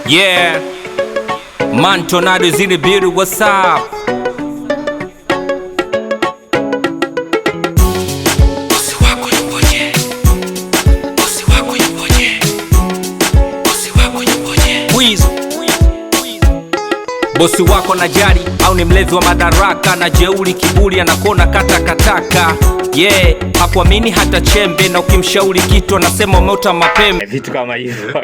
Yeah, man, Tornado is in the building. What's up? Bosi wako na jari au ni mlevi wa madaraka na jeuri kiburi anakona kataka. Yeah, hakuamini hata chembe na ukimshauri kitu anasema umeota mapembe. Vitu kama hivyo.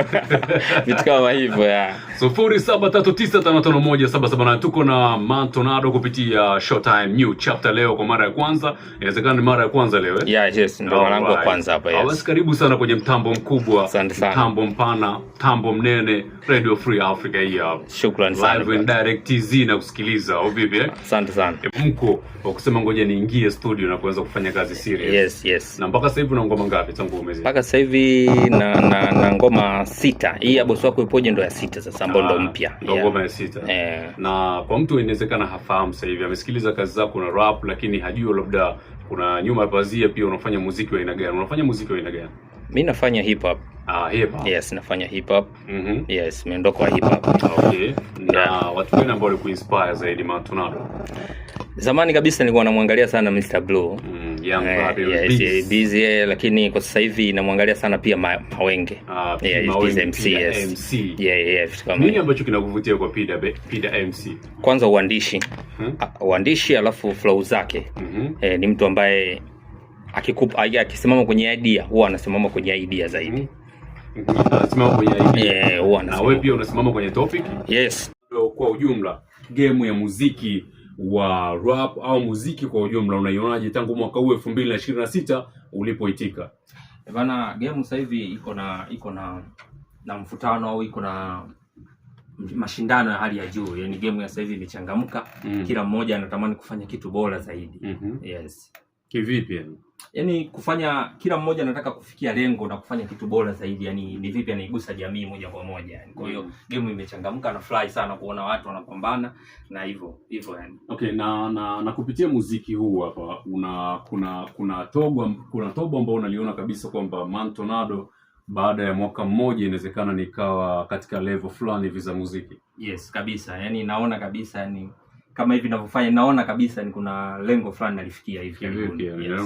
Vitu kama hivyo ya. 0739551778 tuko na Man Tornado kupitia Showtime New Chapter leo kwa mara ya kwanza. Inawezekana ni mara ya kwanza leo Yeah, yes, ndio mara yangu ya kwanza hapa Basi karibu sana kwenye mtambo mkubwa, mtambo mpana, mtambo mnene, Radio Free Africa hii hapa. Shukrani sana. Live and direct TZ na kusikiliza au vipi Asante sana. Mko ukisema ngoja niingie studio na kuanza kufanya kazi serious. Yes. Na mpaka sasa hivi una ngoma ngapi tangu umezi? Mpaka sasa hivi na ngoma 6. Hii ya bosi wako ipoje ndo ya 6 sasa ambayo ndo mpya. Ndo ngoma ya 6. Na kwa mtu inawezekana hafahamu sasa hivi amesikiliza kazi zako na rap lakini hajui labda kuna nyuma ya pazia pia unafanya muziki wa aina gani? Unafanya muziki wa aina gani? Mimi nafanya hip hop. Hip hop. Yes, nafanya hip hop. Yes, miondoko wa hip hop. Okay. Na watu wengi ambao walikuinspire zaidi Man Tornado? Zamani kabisa nilikuwa namwangalia sana Mr. Blue. Young busy, lakini kwa sasa hivi namwangalia sana pia Mawenge. MC. Yes. Nini ambacho kinakuvutia kwa Pida MC? Kwanza uandishi alafu flow zake. Ni mtu ambaye akisimama kwenye idea huwa anasimama kwenye idea zaidi. Anasimama kwenye idea. Huwa na wewe pia unasimama kwenye topic? Yes. Kwa ujumla game ya muziki wa rap au muziki kwa ujumla unaionaje tangu mwaka huu 2026 ulipoitika? Bana, game sasa hivi iko na mvutano au iko na mashindano ya hali ya juu. Yaani game ya sasa hivi imechangamka. Kila mmoja anatamani kufanya kitu bora zaidi. Yes. Kivipi yani? Yaani kila mmoja anataka kufikia lengo na kufanya kitu bora zaidi. Yaani ni vipi anaigusa jamii moja kwa moja. Yani kwa hiyo game imechangamka na fly sana kuona watu wanapambana na hivyo yani. Okay, na kupitia muziki huu hapa kuna tobo ambao unaliona kabisa kwamba Man Tornado baada ya mwaka mmoja inawezekana nikawa katika level fulani hivi za muziki. Yes, kabisa. Yaani naona kabisa yani kama hivi ninavyofanya naona kabisa ni kuna lengo fulani nalifikia hivi.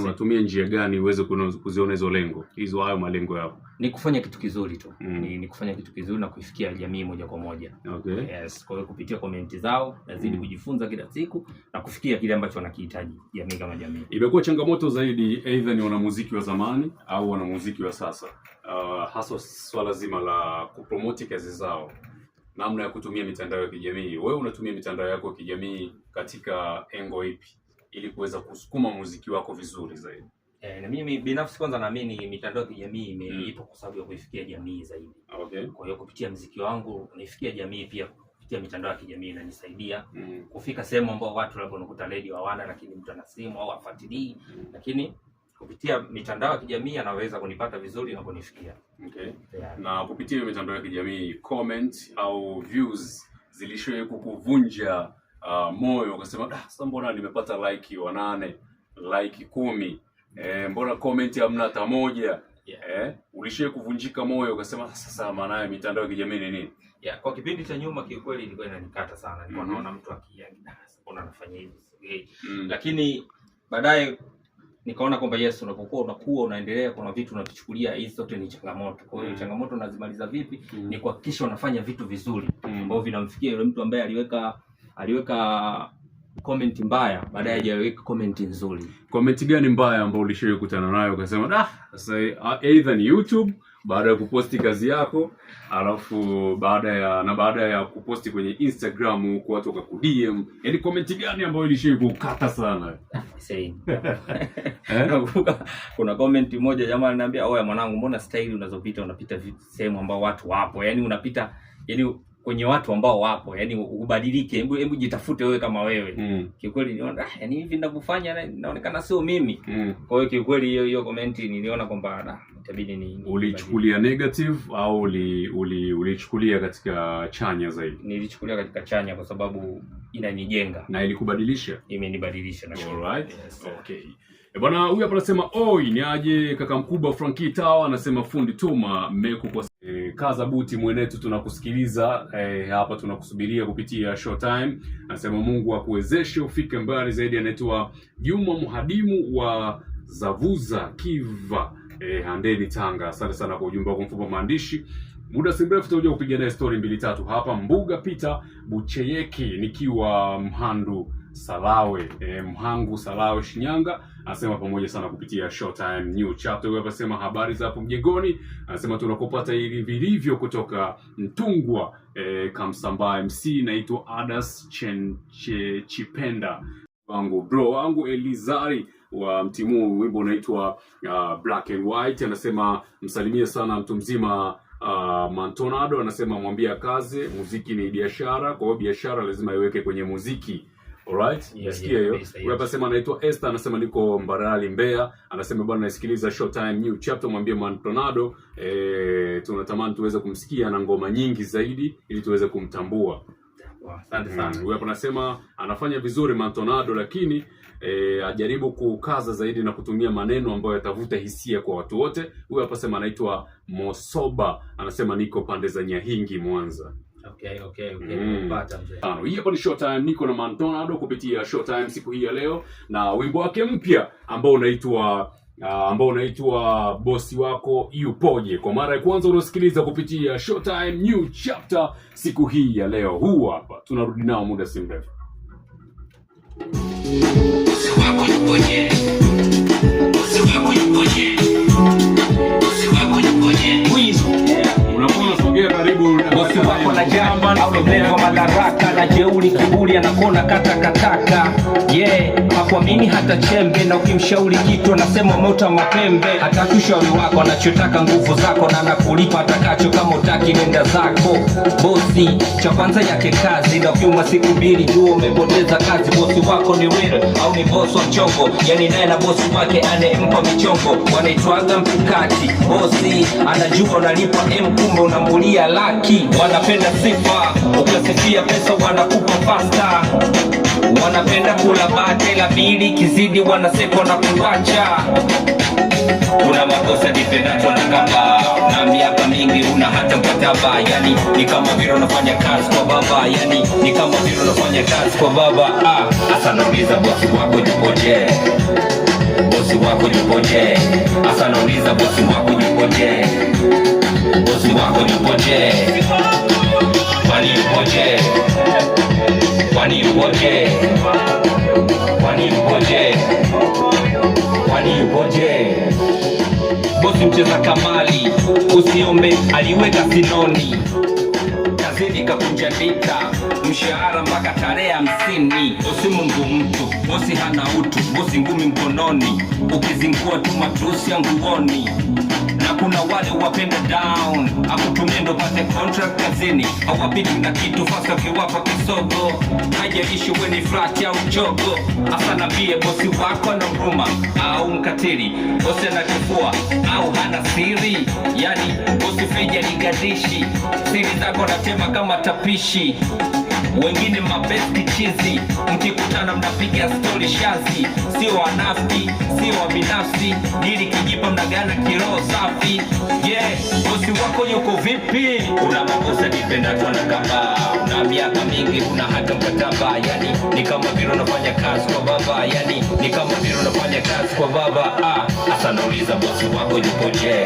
Unatumia njia gani uweze kuziona hizo lengo? Hayo malengo yako. Ni kufanya kitu kizuri tu. Ni kufanya kitu kizuri na kuifikia jamii moja kwa moja. Okay. Yes, kwa hiyo kupitia comment zao nazidi kujifunza kila siku na kufikia kile ambacho wanakihitaji jamii kama jamii. Imekuwa changamoto zaidi either ni wanamuziki wa zamani au wanamuziki wa sasa. Hasa swala zima la kupromote kazi zao. Namna ya kutumia mitandao ya kijamii. Wewe unatumia mitandao yako ya kijamii katika engo ipi ili kuweza kusukuma muziki wako vizuri zaidi? Na mimi binafsi kwanza naamini mitandao ya kijamii ipo kwa sababu ya kuifikia jamii zaidi. Okay. Kwa hiyo kupitia muziki wangu naifikia jamii pia kupitia mitandao ya kijamii inanisaidia kufika sehemu ambao watu labda unakuta radio hawana lakini mtu ana simu au afuatilii lakini kupitia mitandao ya kijamii anaweza kunipata vizuri na kunifikia. Okay. Na kupitia mitandao ya kijamii comment au views zilishoe kukuvunja moyo ukasema sasa mbona nimepata like 8, like 10, mbona comment hamna hata moja? Ulishoe kuvunjika moyo ukasema sasa maana ya mitandao ya kijamii ni nini? Kwa kipindi cha nyuma kiukweli ilikuwa inanikata sana. Nilikuwa naona mtu mbona anafanya hivi? Lakini baadaye nikaona kwamba yes, unapokuwa unaendelea kuna vitu unavichukulia hizi zote ni changamoto. Kwa hiyo changamoto unazimaliza vipi? Ni kuhakikisha unafanya vitu vizuri ambavyo vinamfikia yule mtu ambaye aliweka comment mbaya baadaye hajaweka comment nzuri. Comment gani mbaya ambayo ulishawahi kukutana nayo ukasema sasa either ni YouTube baada ya kuposti kazi yako alafu baada ya kuposti kwenye Instagram huko watu wakakudm, yaani comment gani ambayo ilishawahi kukata sana? Kuna comment moja jamaa ananiambia oya mwanangu, mbona style unapita sehemu ambao watu wapo, yaani unapita kwenye watu ambao wapo, yaani ubadilike, hebu jitafute wewe kama wewe. Kiukweli niliona yaani hivi ninavyofanya inaonekana sio mimi. Kwa hiyo kiukweli hiyo comment niliona kwamba itabidi ulichukulia negative au ulichukulia katika chanya zaidi? Nilichukulia katika chanya kwa sababu inanijenga. Na ilikubadilisha? Imenibadilisha na. Alright. Yes. Okay. Bwana huyu hapa anasema oi ni aje kaka mkubwa Frankie Tower anasema fundi tuma mmeko kwa Kaza buti mwenetu, tunakusikiliza hapa, tunakusubiria kupitia Showtime. Anasema Mungu akuwezeshe ufike mbali zaidi. Anaitwa Juma Muhadimu wa Zavuza Kiva, Handeni, Tanga. Asante sana kwa ujumbe wako mfupi maandishi. Muda si mrefu tutakuja kupiga naye story 2-3 hapa. Mbuga Peter Bucheyeki nikiwa Mhandu Salawe, Mhangu Salawe, Shinyanga. Anasema pamoja sana kupitia Showtime New Chapter. Wewe anasema habari za hapo mjengoni. Anasema tunakopata hivi vilivyo kutoka Mtungwa, Kamsamba MC. Naitwa Adas Chipenda wangu bro wangu Elizari wa Mtimu, wimbo unaitwa Black and White. Anasema msalimie sana mtu mzima Mantonado. Anasema mwambie kaze, muziki ni biashara, kwa hiyo biashara lazima iweke kwenye muziki. Alright, nasikia hiyo. Wewe hapa sema anaitwa Esther, anasema niko Mbarali Mbeya. Anasema bwana nasikiliza Showtime New Chapter, mwambie Mantonado tunatamani tuweze kumsikia na ngoma nyingi zaidi ili tuweze kumtambua. Asante sana. Wewe hapa anasema anafanya vizuri Mantonado, lakini ajaribu kukaza zaidi na kutumia maneno ambayo yatavuta hisia kwa watu wote. Huyu hapa sema anaitwa Mosoba, anasema niko pande za Nyahingi, Mwanza. Okay. Mpata mzee. Hii hapa ni Showtime, niko na Mantonado kupitia Showtime siku hii ya leo na wimbo wake mpya ambao unaitwa Bosi Wako Yupoje. Kwa mara ya kwanza unasikiliza kupitia Showtime New Chapter siku hii ya leo. Huu hapa tunarudi nao muda si mrefu. Bosi Wako Yupoje. Bosi Wako Yupoje. Bosi Wako Yupoje. Unakuwa sogea karibu. Bosi wako na jamba au mlevo madaraka na jeuri kiburi anakona kataka. Hakuamini hata chembe, na ukimshauri kitu anasema mota mapembe. Hataki ushauri wako, anachotaka nguvu zako, na anakulipa atakacho. Kama utaki nenda zako. Bosi cha kwanza yake kazi, na ukiuma siku mbili jua umepoteza kazi. Bosi wako ni real au ni boss wa chongo? Yani naye na bosi wake anempa michongo, wanaitwaga mtukati. Bosi anajua unalipa kumbe unamulia laki. Wanapenda sifa, ukasifia pesa wanakupa faster. Wanapenda kula bate la bili kizidi wanasepa na kuwacha. Una makosa dipendato na kamba, na miaka mingi una hata mkataba. Yani ni kama vile unafanya kazi kwa baba. Yani ni kama vile unafanya kazi kwa baba. Asa nauliza bosi wako yupoje? Bosi wako yupoje? Asa nauliza bosi wako yupoje? Bosi wako yupoje? Kwani yupoje? Kwani yupoje? Kwani yupoje? Kwani yupoje? Bosi mcheza kamali, usiombe aliweka sinoni. Kazini kakunja dita, mshahara mpaka tarehe 50. Bosi Mungu mtu, bosi hana utu, bosi ngumi mkononi. Ukizingua tu matusi ya nguoni. Na kuna wale wapenda down, akutumia ndo pate contract kazini. Hawapiti na kitu fasta kiwapa kisogo. Haijalishi we ni flat au jogo. Asa nambie bosi wako ana huruma au mkatili. Bosi anakifua au hana siri. Yani bosi feja ligadishi, siri zako natema kama tapishi. Wengine mabesti chizi, mkikutana mnapiga story shazi. Sio wanafiki, sio wa binafsi, ili kijipa mnagana kiroho safi. Bosi wako yuko vipi? Una makosa dipendato na kamba, una miaka mingi una hata mkataba. Yani ni kama vile unafanya kazi kwa baba. Yani ni kama vile unafanya kazi kwa baba. Asa nauliza bosi wako yupoje?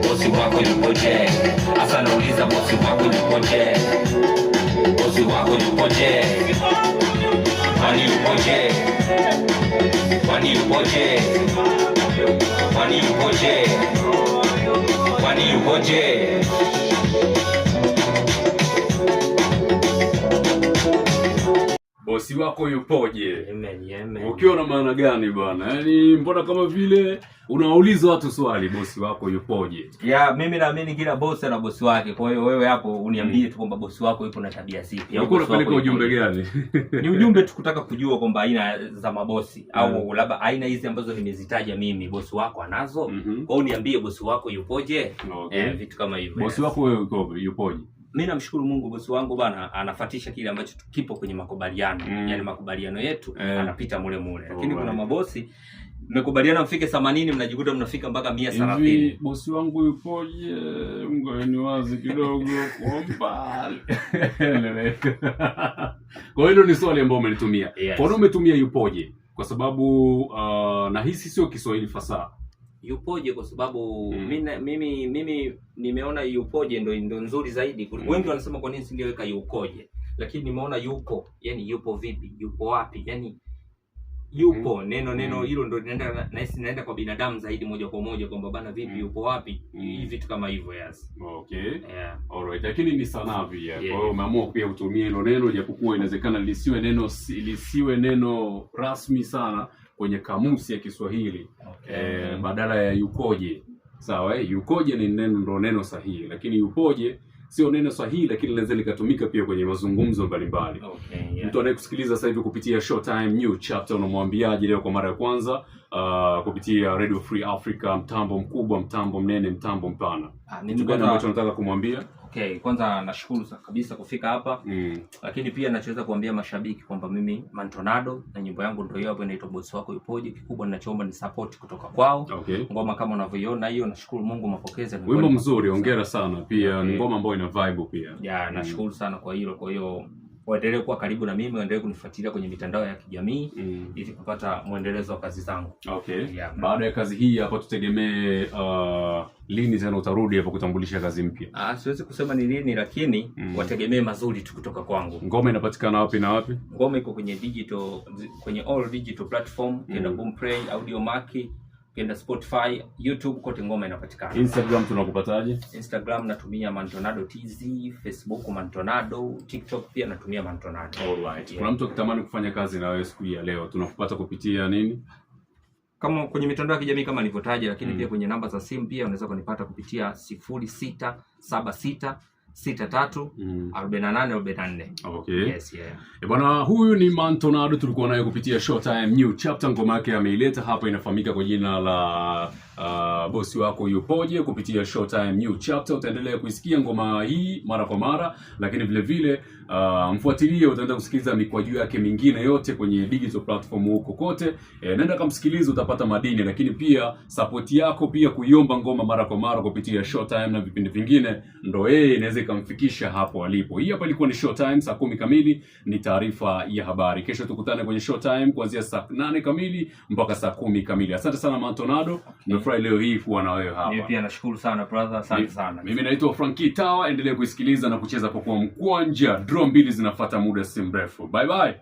Bosi wako yupoje? Asa nauliza bosi wako yupoje? Bosi wako yupoje? Kwani yupoje? Kwani yupoje? Kwani yupoje? Kwani yupoje? Bosi wako yupoje? Amen. Ukiwa na maana gani bwana? Yaani mbona kama vile unawauliza watu swali, bosi wako yupoje? Mimi naamini kila bosi ana bosi wake. Kwa hiyo wewe hapo uniambie tu kwamba bosi wako yupo na tabia zipi. Uko unapeleka ujumbe gani? Ni ujumbe tu kutaka kujua kwamba aina za mabosi au labda aina hizi ambazo nimezitaja mimi bosi wako anazo. Kwa hiyo niambie bosi wako yupoje? Vitu kama hivyo. Bosi wako wewe yupoje? Mimi namshukuru Mungu, bosi wangu bana anafuatisha kile ambacho kipo kwenye makubaliano. Yani makubaliano yetu anapita mule. Lakini kuna mabosi mmekubaliana mfike 80 mnajikuta mnafika mpaka 130. Hivi bosi wangu yupoje? Ngoeni wazi kidogo kwa mbali. Kwa hiyo ni swali ambalo umenitumia. Yes. Kwa nini umetumia yupoje? Kwa sababu nahisi sio Kiswahili fasaha. Yupoje kwa sababu mimi nimeona yupoje ndo nzuri zaidi. Wengi wanasema kwa nini singeweka yukoje? Lakini nimeona yuko, yani yupo vipi? Yupo wapi? Yani yupo neno hilo ndo naenda kwa binadamu zaidi moja kwa moja kwamba bana vipi yupo wapi? Hivi vitu kama hivyo yes. Okay. Yeah. Alright. Lakini ni sanaa pia. Yeah. Kwa hiyo umeamua pia utumie hilo neno japokuwa inawezekana lisiwe neno rasmi sana kwenye kamusi ya Kiswahili. Okay. Badala ya yukoje. Sawa, yukoje ni neno sahihi, lakini yupoje sio neno sahihi, lakini linaweza likatumika pia kwenye mazungumzo mbalimbali. Okay, yeah. Mtu anayekusikiliza sasa hivi kupitia Showtime New Chapter unamwambiaje leo kwa mara ya kwanza kupitia Radio Free Africa, mtambo mkubwa, mtambo mnene, mtambo mpana? Kitu gani ambacho nataka kumwambia? Okay, kwanza nashukuru kabisa kufika hapa. Lakini pia nachoweza kuambia mashabiki kwamba mimi Mantonado na nyimbo yangu ndio hiyo hapo inaitwa Bosi Wako Yupoje. Kikubwa ninachoomba ni support kutoka kwao. Okay. Ngoma kama unavyoiona hiyo, nashukuru Mungu mapokezi. Wimbo mzuri, hongera sana. Pia ni ngoma ambayo ina vibe pia. Yeah, nashukuru sana kwa hilo. Kwa hiyo waendelee kuwa karibu na mimi, waendelee kunifuatilia kwenye mitandao ya kijamii ili kupata muendelezo wa kazi zangu. Okay. Yeah. Baada ya kazi hii hapa tutegemee lini tena utarudi hapo kutambulisha kazi mpya? Siwezi kusema ni lini, lakini wategemee mazuri tu kutoka kwangu. Ngoma inapatikana wapi na wapi? Ngoma iko kwenye kwenye all digital platform, kenda Boomplay, Audiomack, kenda Spotify, YouTube, kote ngoma inapatikana. Instagram tunakupataje? Instagram natumia Mantonado TZ, Facebook Mantonado, TikTok pia natumia Mantonado. Alright. Yeah. Kuna mtu akitamani kufanya kazi na wewe siku ya leo, tunakupata kupitia nini? Kama kwenye mitandao ya kijamii kama nilivyotaja, lakini pia kwenye namba za simu pia unaweza kunipata kupitia 0676 63 48 44. Okay. Yes, yeah. Bwana, huyu ni Mantonado, tulikuwa naye kupitia Showtime New Chapter. Ngoma yake ameileta hapa, inafahamika kwa jina la Bosi Wako Yupoje kupitia Showtime New Chapter. Utaendelea kuisikia ngoma hii mara kwa mara, lakini vile vile mfuatilie, utaenda kusikiliza mikwaju yake mingine yote kwenye digital platform huko kote. Nenda kamsikilize, utapata madini, lakini pia support yako pia kuiomba ngoma mara kwa mara kupitia Showtime na vipindi vingine ndo inaweza ikamfikisha hapo alipo. Hii hapa ilikuwa ni Showtime, saa 10 kamili ni taarifa ya habari. Kesho tukutane kwenye Showtime kuanzia saa 8 kamili mpaka saa 10 kamili. Asante sana Mantonado. Nimefurahi leo hii kuwa na wewe hapa. Mimi pia nashukuru sana brother, asante sana. Mimi naitwa Frankie Tower, endelea kuisikiliza na kucheza kwa mkwanja. Draw mbili zinafuata muda si mrefu. Bye bye.